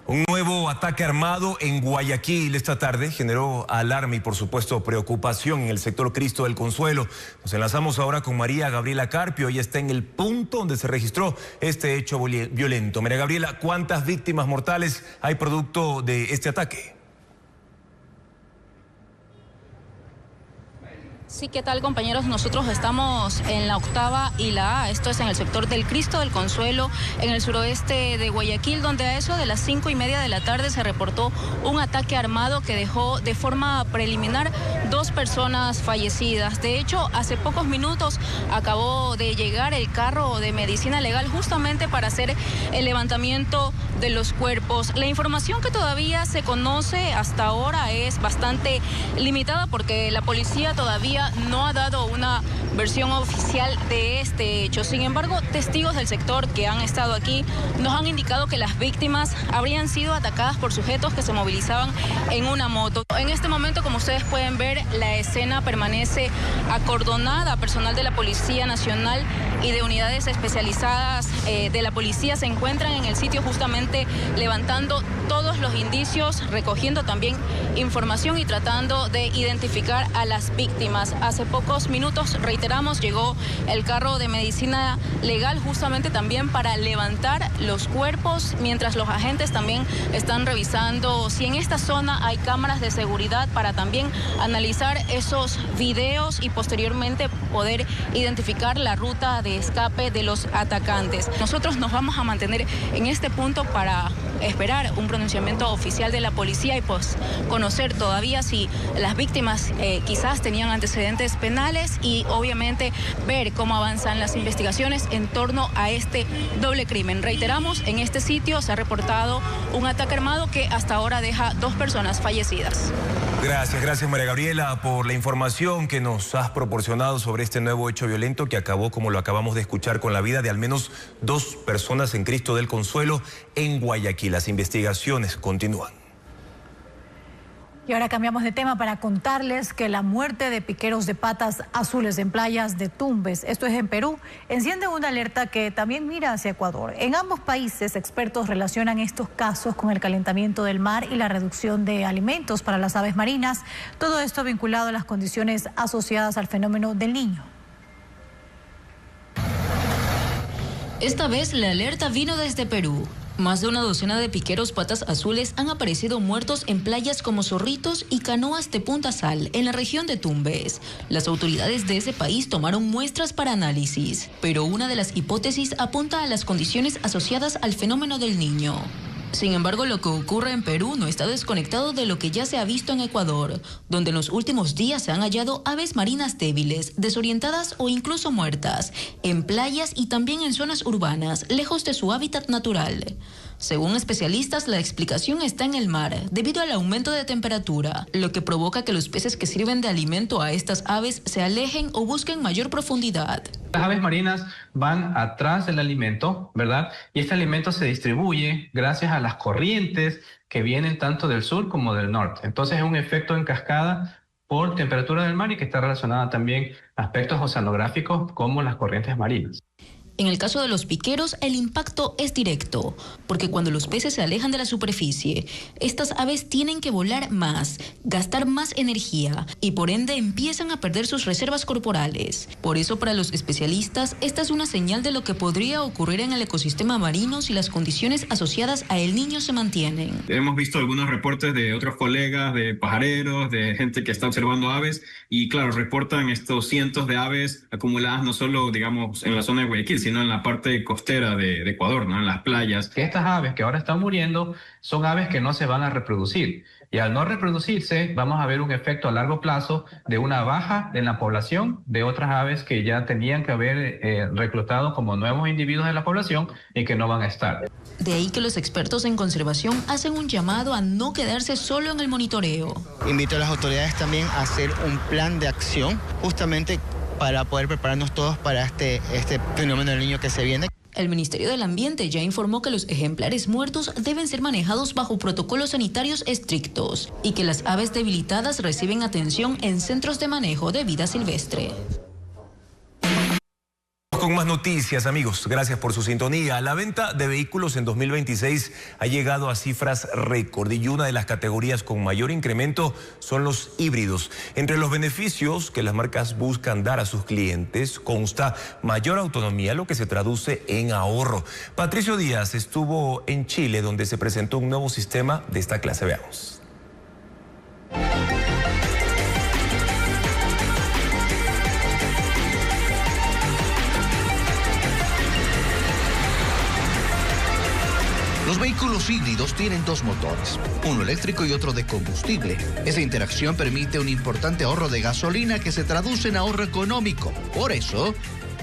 Un nuevo ataque armado en Guayaquil esta tarde generó alarma y por supuesto preocupación en el sector Cristo del Consuelo. Nos enlazamos ahora con María Gabriela Carpio. Ella está en el punto donde se registró este hecho violento. María Gabriela, ¿cuántas víctimas mortales hay producto de este ataque? Sí, ¿qué tal, compañeros? Nosotros estamos en la Octava y la A, esto es en el sector del Cristo del Consuelo, en el suroeste de Guayaquil, donde a eso de las 5:30 de la tarde se reportó un ataque armado que dejó de forma preliminar 2 personas fallecidas. De hecho, hace pocos minutos acabó de llegar el carro de medicina legal justamente para hacer el levantamiento de los cuerpos. La información que todavía se conoce hasta ahora es bastante limitada porque la policía todavía no ha dado una versión oficial de este hecho. Sin embargo, testigos del sector que han estado aquí nos han indicado que las víctimas habrían sido atacadas por sujetos que se movilizaban en una moto. En este momento, como ustedes pueden ver, la escena permanece acordonada. Personal de la Policía Nacional y de unidades especializadas de la policía se encuentran en el sitio justamente levantando todos los indicios, recogiendo también información y tratando de identificar a las víctimas. Hace pocos minutos, reiteramos, llegó el carro de medicina legal justamente también para levantar los cuerpos, mientras los agentes también están revisando si en esta zona hay cámaras de seguridad para también analizar esos videos y posteriormente poder identificar la ruta de escape de los atacantes. Nosotros nos vamos a mantener en este punto para esperar un pronunciamiento oficial de la policía y pues conocer todavía si las víctimas quizás tenían antecedentes penales y obviamente ver cómo avanzan las investigaciones en torno a este doble crimen. Reiteramos, en este sitio se ha reportado un ataque armado que hasta ahora deja 2 personas fallecidas. Gracias María Gabriela por la información que nos has proporcionado sobre este nuevo hecho violento que acabó, como lo acabamos de escuchar, con la vida de al menos 2 personas en Cristo del Consuelo en Guayaquil. Las investigaciones continúan. Y ahora cambiamos de tema para contarles que la muerte de piqueros de patas azules en playas de Tumbes, esto es en Perú, enciende una alerta que también mira hacia Ecuador. En ambos países, expertos relacionan estos casos con el calentamiento del mar y la reducción de alimentos para las aves marinas, todo esto vinculado a las condiciones asociadas al fenómeno del Niño. Esta vez la alerta vino desde Perú. Más de una docena de piqueros patas azules han aparecido muertos en playas como Zorritos y Canoas de Punta Sal, en la región de Tumbes. Las autoridades de ese país tomaron muestras para análisis, pero una de las hipótesis apunta a las condiciones asociadas al fenómeno del Niño. Sin embargo, lo que ocurre en Perú no está desconectado de lo que ya se ha visto en Ecuador, donde en los últimos días se han hallado aves marinas débiles, desorientadas o incluso muertas, en playas y también en zonas urbanas, lejos de su hábitat natural. Según especialistas, la explicación está en el mar, debido al aumento de temperatura, lo que provoca que los peces que sirven de alimento a estas aves se alejen o busquen mayor profundidad. Las aves marinas van atrás del alimento, ¿verdad? Y este alimento se distribuye gracias a las corrientes que vienen tanto del sur como del norte. Entonces es un efecto en cascada por temperatura del mar y que está relacionada también a aspectos oceanográficos como las corrientes marinas. En el caso de los piqueros, el impacto es directo, porque cuando los peces se alejan de la superficie, estas aves tienen que volar más, gastar más energía y por ende empiezan a perder sus reservas corporales. Por eso, para los especialistas, esta es una señal de lo que podría ocurrir en el ecosistema marino si las condiciones asociadas a El Niño se mantienen. Hemos visto algunos reportes de otros colegas, de pajareros, de gente que está observando aves y claro, reportan estos cientos de aves acumuladas no solo, digamos, en la zona de Guayaquil, sino en la parte costera de Ecuador, ¿no? En las playas. Estas aves que ahora están muriendo son aves que no se van a reproducir. Y al no reproducirse, vamos a ver un efecto a largo plazo de una baja en la población de otras aves que ya tenían que haber reclutado como nuevos individuos de la población y que no van a estar. De ahí que los expertos en conservación hacen un llamado a no quedarse solo en el monitoreo. Invito a las autoridades también a hacer un plan de acción justamente para poder prepararnos todos para este fenómeno del Niño que se viene. El Ministerio del Ambiente ya informó que los ejemplares muertos deben ser manejados bajo protocolos sanitarios estrictos y que las aves debilitadas reciben atención en centros de manejo de vida silvestre. Con más noticias, amigos, gracias por su sintonía. La venta de vehículos en 2026 ha llegado a cifras récord y una de las categorías con mayor incremento son los híbridos. Entre los beneficios que las marcas buscan dar a sus clientes consta mayor autonomía, lo que se traduce en ahorro. Patricio Díaz estuvo en Chile, donde se presentó un nuevo sistema de esta clase. Veamos. Los vehículos híbridos tienen dos motores, uno eléctrico y otro de combustible. Esa interacción permite un importante ahorro de gasolina que se traduce en ahorro económico. Por eso,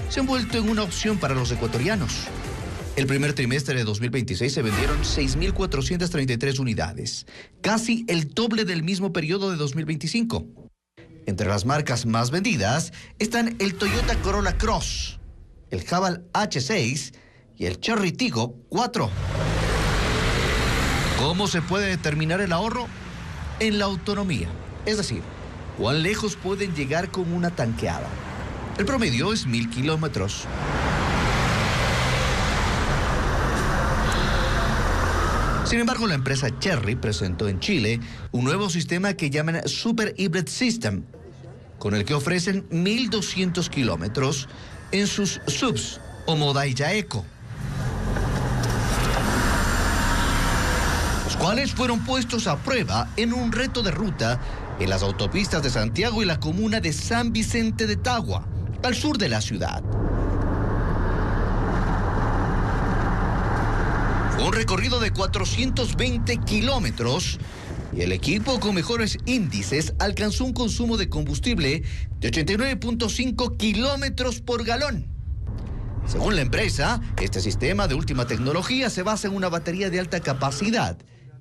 se han vuelto en una opción para los ecuatorianos. El primer trimestre de 2026 se vendieron 6.433 unidades, casi el doble del mismo periodo de 2025. Entre las marcas más vendidas están el Toyota Corolla Cross, el Haval H6 y el Chery Tiggo 4. ¿Cómo se puede determinar el ahorro? En la autonomía, es decir, cuán lejos pueden llegar con una tanqueada. El promedio es 1.000 kilómetros. Sin embargo, la empresa Chery presentó en Chile un nuevo sistema que llaman Super Hybrid System, con el que ofrecen 1.200 kilómetros en sus SUVs o Modai Eco, los cuales fueron puestos a prueba en un reto de ruta en las autopistas de Santiago y la comuna de San Vicente de Tagua, al sur de la ciudad. Fue un recorrido de 420 kilómetros y el equipo con mejores índices alcanzó un consumo de combustible de 89.5 kilómetros por galón. Según la empresa, este sistema de última tecnología se basa en una batería de alta capacidad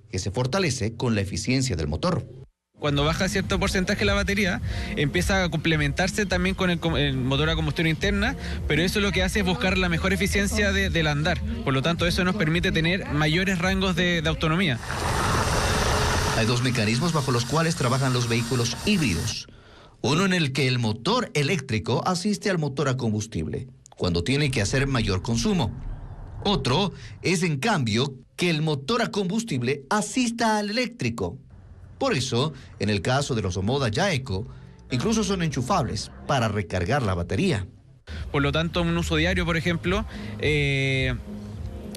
que se fortalece con la eficiencia del motor. Cuando baja cierto porcentaje la batería, empieza a complementarse también con el motor a combustión interna, pero eso lo que hace es buscar la mejor eficiencia del andar. Por lo tanto, eso nos permite tener mayores rangos de autonomía. Hay dos mecanismos bajo los cuales trabajan los vehículos híbridos. Uno en el que el motor eléctrico asiste al motor a combustible cuando tiene que hacer mayor consumo. Otro es, en cambio, que el motor a combustible asista al eléctrico. Por eso, en el caso de los Omoda Eco, incluso son enchufables para recargar la batería. Por lo tanto, un uso diario, por ejemplo,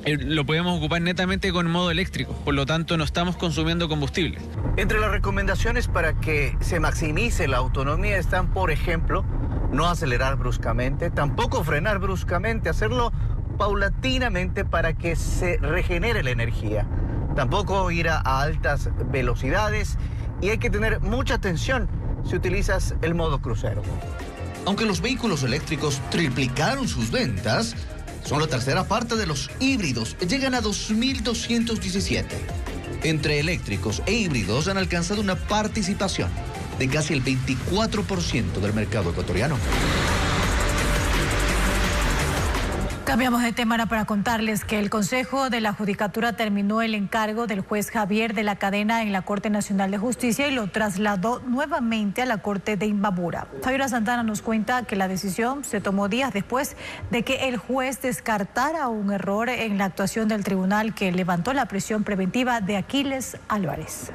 lo podemos ocupar netamente con modo eléctrico. Por lo tanto, no estamos consumiendo combustible. Entre las recomendaciones para que se maximice la autonomía están, por ejemplo, no acelerar bruscamente, tampoco frenar bruscamente, hacerlo paulatinamente para que se regenere la energía. Tampoco ir a altas velocidades y hay que tener mucha atención si utilizas el modo crucero. Aunque los vehículos eléctricos triplicaron sus ventas, Son la tercera parte de los híbridos, llegan a 2.217. Entre eléctricos e híbridos han alcanzado una participación de casi el 24% del mercado ecuatoriano. Cambiamos de tema ahora para contarles que el Consejo de la Judicatura terminó el encargo del juez Javier de la Cadena en la Corte Nacional de Justicia y lo trasladó nuevamente a la Corte de Imbabura. Fabiola Santana nos cuenta que la decisión se tomó días después de que el juez descartara un error en la actuación del tribunal que levantó la prisión preventiva de Aquiles Álvarez.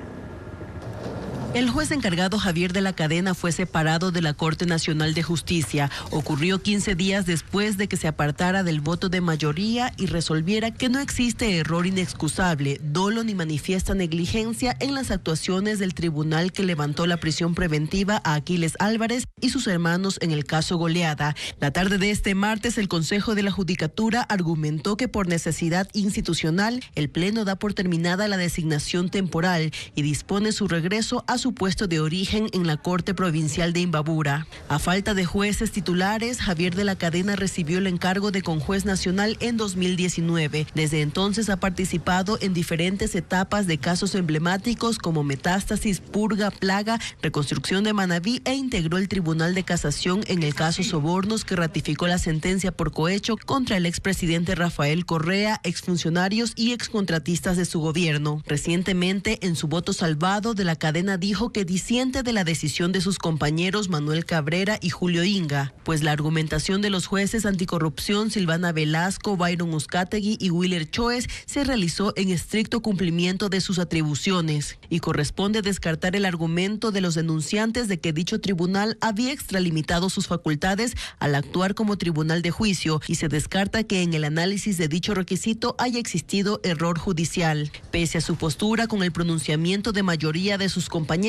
El juez encargado Javier de la Cadena fue separado de la Corte Nacional de Justicia. Ocurrió 15 días después de que se apartara del voto de mayoría y resolviera que no existe error inexcusable, dolo ni manifiesta negligencia en las actuaciones del tribunal que levantó la prisión preventiva a Aquiles Álvarez y sus hermanos en el caso Goleada. La tarde de este martes, el Consejo de la Judicatura argumentó que por necesidad institucional, el Pleno da por terminada la designación temporal y dispone su regreso a su puesto de origen en la Corte Provincial de Imbabura. A falta de jueces titulares, Javier de la Cadena recibió el encargo de conjuez nacional en 2019. Desde entonces ha participado en diferentes etapas de casos emblemáticos como Metástasis, Purga, Plaga, Reconstrucción de Manabí e integró el Tribunal de Casación en el caso Sobornos que ratificó la sentencia por cohecho contra el expresidente Rafael Correa, exfuncionarios y excontratistas de su gobierno. Recientemente, en su voto salvado, de la Cadena dijo que disiente de la decisión de sus compañeros Manuel Cabrera y Julio Inga, pues la argumentación de los jueces anticorrupción Silvana Velasco, Byron Uzcategui y Willer Choes se realizó en estricto cumplimiento de sus atribuciones y corresponde descartar el argumento de los denunciantes de que dicho tribunal había extralimitado sus facultades al actuar como tribunal de juicio y se descarta que en el análisis de dicho requisito haya existido error judicial. Pese a su postura con el pronunciamiento de mayoría de sus compañeros,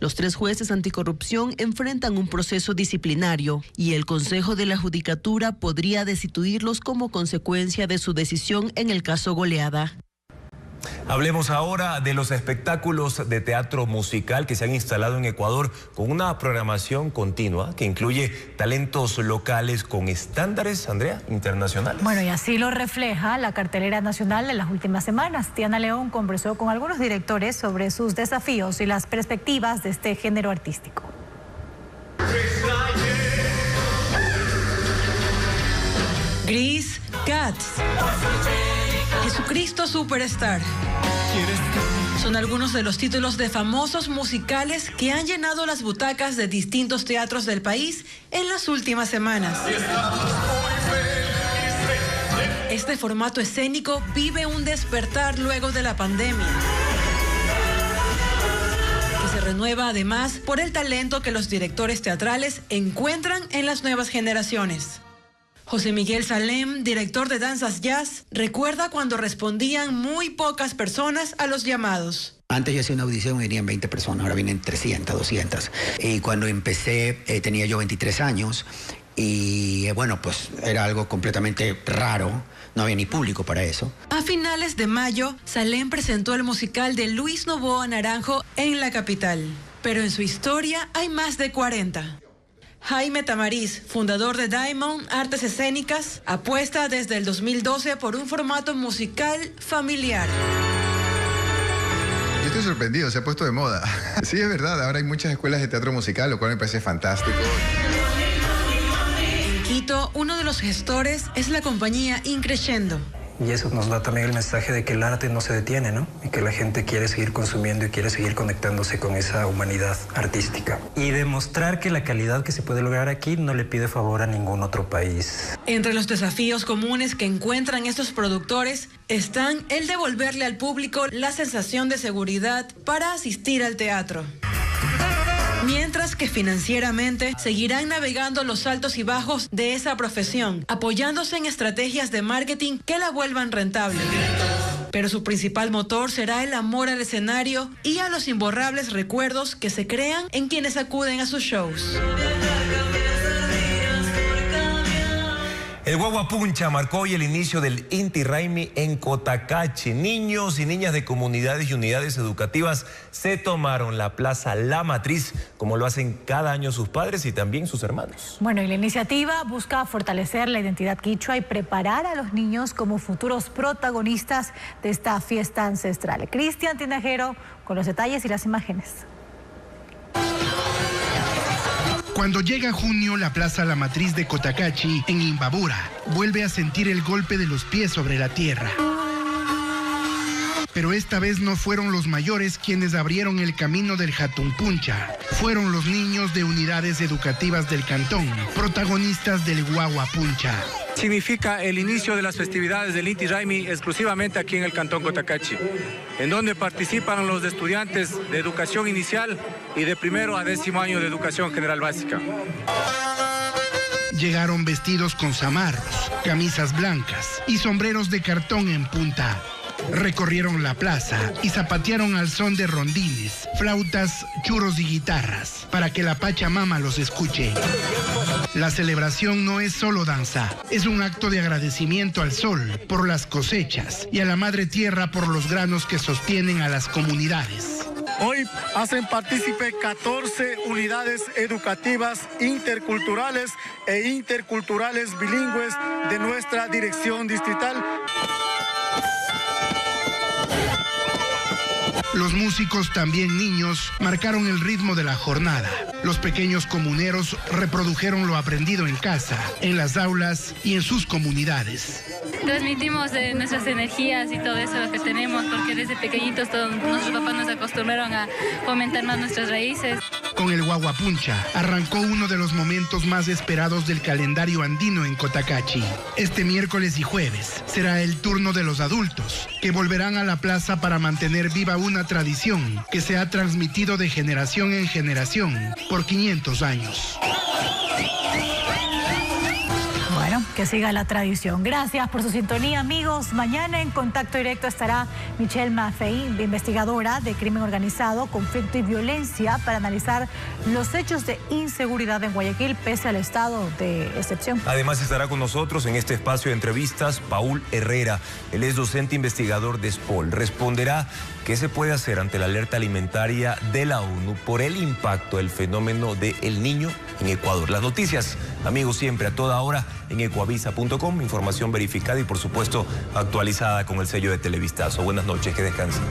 los 3 jueces anticorrupción enfrentan un proceso disciplinario y el Consejo de la Judicatura podría destituirlos como consecuencia de su decisión en el caso Goleada. Hablemos ahora de los espectáculos de teatro musical que se han instalado en Ecuador con una programación continua que incluye talentos locales con estándares, Andrea, internacionales. Bueno, y así lo refleja la cartelera nacional de las últimas semanas. Diana León conversó con algunos directores sobre sus desafíos y las perspectivas de este género artístico. Gris, Cats, Jesucristo Superstar. Son algunos de los títulos de famosos musicales que han llenado las butacas de distintos teatros del país en las últimas semanas. Este formato escénico vive un despertar luego de la pandemia, que se renueva además por el talento que los directores teatrales encuentran en las nuevas generaciones. José Miguel Salem, director de Danzas Jazz, recuerda cuando respondían muy pocas personas a los llamados. Antes yo hacía una audición y venían 20 personas, ahora vienen 300, 200. Y cuando empecé tenía yo 23 años y bueno, pues era algo completamente raro, no había ni público para eso. A finales de mayo, Salem presentó el musical de Luis Novoa Naranjo en la capital, pero en su historia hay más de 40. Jaime Tamariz, fundador de Diamond Artes Escénicas, apuesta desde el 2012 por un formato musical familiar. Yo estoy sorprendido, se ha puesto de moda. Sí, es verdad, ahora hay muchas escuelas de teatro musical, lo cual me parece fantástico. En Quito, uno de los gestores es la compañía Increscendo. Y eso nos da también el mensaje de que el arte no se detiene, ¿no? Y que la gente quiere seguir consumiendo y quiere seguir conectándose con esa humanidad artística. Y demostrar que la calidad que se puede lograr aquí no le pide favor a ningún otro país. Entre los desafíos comunes que encuentran estos productores están el devolverle al público la sensación de seguridad para asistir al teatro. Mientras que financieramente seguirán navegando los altos y bajos de esa profesión, apoyándose en estrategias de marketing que la vuelvan rentable. Pero su principal motor será el amor al escenario y a los imborrables recuerdos que se crean en quienes acuden a sus shows. El Guaguapuncha marcó hoy el inicio del Inti Raymi en Cotacachi. Niños y niñas de comunidades y unidades educativas se tomaron la Plaza La Matriz, como lo hacen cada año sus padres y también sus hermanos. Bueno, y la iniciativa busca fortalecer la identidad quichua y preparar a los niños como futuros protagonistas de esta fiesta ancestral. Cristian Tinajero con los detalles y las imágenes. Cuando llega junio, la Plaza La Matriz de Cotacachi, en Imbabura, vuelve a sentir el golpe de los pies sobre la tierra. Pero esta vez no fueron los mayores quienes abrieron el camino del Jatunpuncha. Fueron los niños de unidades educativas del cantón, protagonistas del Guaguapuncha. Significa el inicio de las festividades del Inti Raymi exclusivamente aquí en el cantón Cotacachi, en donde participan los estudiantes de educación inicial y de primero a 10º año de educación general básica. Llegaron vestidos con zamarros, camisas blancas y sombreros de cartón en punta. Recorrieron la plaza y zapatearon al son de rondines, flautas, churros y guitarras, para que la Pachamama los escuche. La celebración no es solo danza, es un acto de agradecimiento al sol por las cosechas y a la madre tierra por los granos que sostienen a las comunidades. Hoy hacen partícipe 14 unidades educativas interculturales e interculturales bilingües de nuestra dirección distrital. Los músicos, también niños, marcaron el ritmo de la jornada. Los pequeños comuneros reprodujeron lo aprendido en casa, en las aulas y en sus comunidades. Transmitimos nuestras energías y todo eso que tenemos, porque desde pequeñitos nuestros papás nos acostumbraron a fomentar más nuestras raíces. Con el Guaguapuncha arrancó uno de los momentos más esperados del calendario andino en Cotacachi. Este miércoles y jueves será el turno de los adultos, que volverán a la plaza para mantener viva una tradición que se ha transmitido de generación en generación por 500 años. Bueno, que siga la tradición. Gracias por su sintonía, amigos. Mañana en Contacto Directo estará Michelle Maffei, investigadora de crimen organizado, conflicto y violencia, para analizar los hechos de inseguridad en Guayaquil pese al estado de excepción. Además estará con nosotros en este espacio de entrevistas Paul Herrera. Él es docente investigador de SPOL. Responderá qué se puede hacer ante la alerta alimentaria de la ONU por el impacto del fenómeno de El Niño en Ecuador. Las noticias, amigos, siempre a toda hora en ecuavisa.com, información verificada y por supuesto actualizada con el sello de Televistazo. Buenas noches, que descansen.